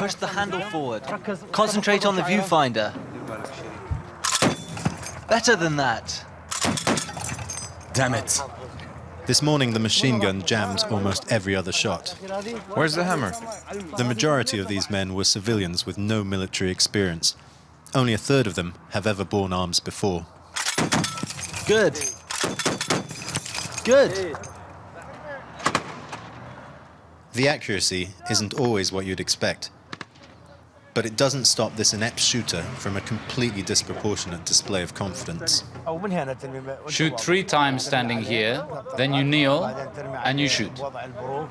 Push the handle forward. Concentrate on the viewfinder. Better than that. Damn it. This morning, the machine gun jammed almost every other shot. Where's the hammer? The majority of these men were civilians with no military experience. Only a third of them have ever borne arms before. Good. Good. The accuracy isn't always what you'd expect, but it doesn't stop this inept shooter from a completely disproportionate display of confidence. Shoot 3 times standing here, then you kneel and you shoot.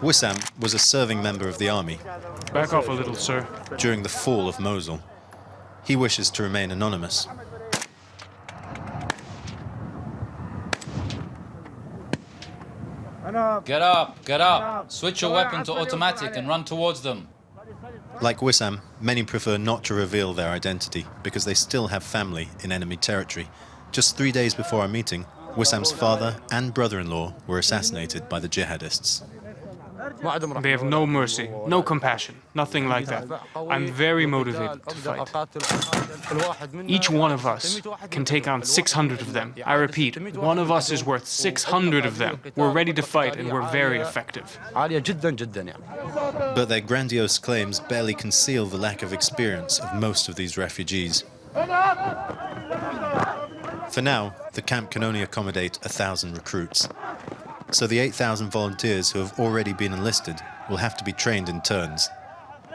Wissam was a serving member of the army Back off a little, sir. during the fall of Mosul. He wishes to remain anonymous. Get up, get up. Switch your weapon to automatic and run towards them. Like Wissam, many prefer not to reveal their identity because they still have family in enemy territory. Just 3 days before our meeting, Wissam's father and brother-in-law were assassinated by the jihadists. They have no mercy, no compassion, nothing like that. I'm very motivated to fight. Each one of us can take on 600 of them. I repeat, one of us is worth 600 of them. We're ready to fight and we're very effective. But their grandiose claims barely conceal the lack of experience of most of these refugees. For now, the camp can only accommodate 1,000 recruits. So the 8,000 volunteers who have already been enlisted will have to be trained in turns.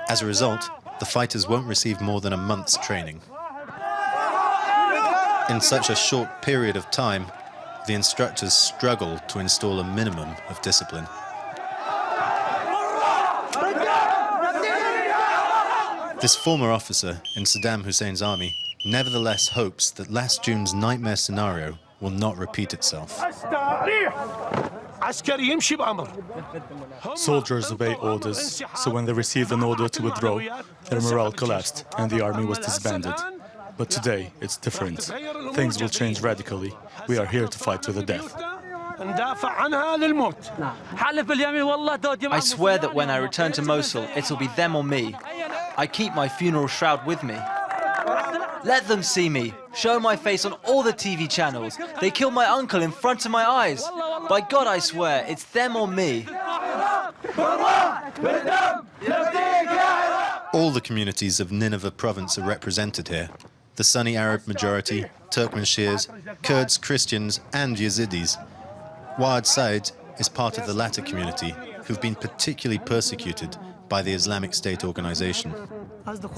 As a result, the fighters won't receive more than a month's training. In such a short period of time, the instructors struggle to install a minimum of discipline. This former officer in Saddam Hussein's army nevertheless hopes that last June's nightmare scenario will not repeat itself. Soldiers obey orders, so when they received an order to withdraw, their morale collapsed and the army was disbanded. But today, it's different. Things will change radically. We are here to fight to the death. I swear that when I return to Mosul, it'll be them or me. I keep my funeral shroud with me. Let them see me. Show my face on all the TV channels. They killed my uncle in front of my eyes. By God, I swear, it's them or me. All the communities of Nineveh province are represented here. The Sunni Arab majority, Turkmen Shias, Kurds, Christians, and Yazidis. Wa'ad Said is part of the latter community, who've been particularly persecuted by the Islamic State organization.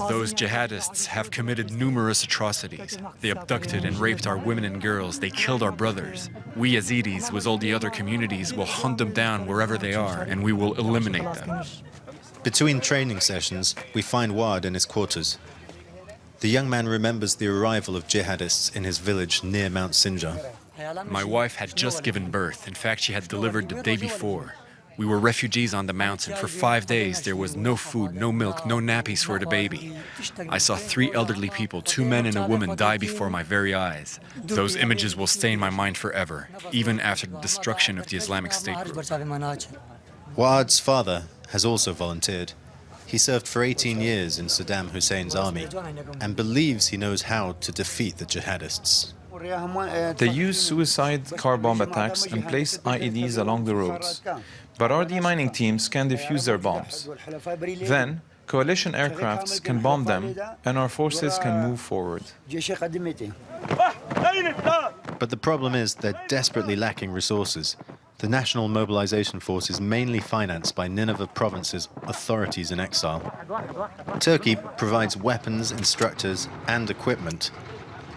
Those jihadists have committed numerous atrocities. They abducted and raped our women and girls. They killed our brothers. We Yazidis, with all the other communities, will hunt them down wherever they are, and we will eliminate them. Between training sessions, we find Wa'ad in his quarters. The young man remembers the arrival of jihadists in his village near Mount Sinjar. My wife had just given birth. In fact, she had delivered the day before. We were refugees on the mountain. For 5 days, there was no food, no milk, no nappies for the baby. I saw 3 elderly people, 2 men and a woman, die before my very eyes. Those images will stay in my mind forever, even after the destruction of the Islamic State group. Wa'ad's father has also volunteered. He served for 18 years in Saddam Hussein's army and believes he knows how to defeat the jihadists. They use suicide car bomb attacks and place IEDs along the roads. But our demining teams can defuse their bombs. Then, coalition aircrafts can bomb them and our forces can move forward. But the problem is they're desperately lacking resources. The National Mobilization Force is mainly financed by Nineveh province's authorities in exile. Turkey provides weapons, instructors, and equipment.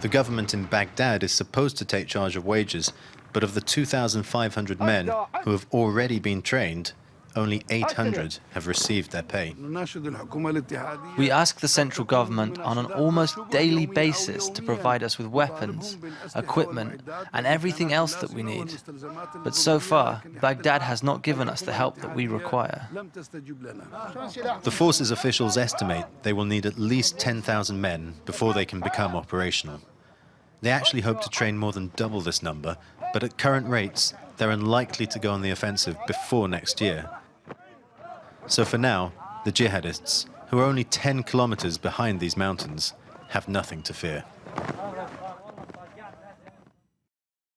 The government in Baghdad is supposed to take charge of wages, but of the 2,500 men who have already been trained, only 800 have received their pay. We ask the central government on an almost daily basis to provide us with weapons, equipment, and everything else that we need. But so far, Baghdad has not given us the help that we require. The force's officials estimate they will need at least 10,000 men before they can become operational. They actually hope to train more than double this number, but at current rates, they're unlikely to go on the offensive before next year. So for now, the jihadists who are only 10 kilometers behind these mountains, have nothing to fear.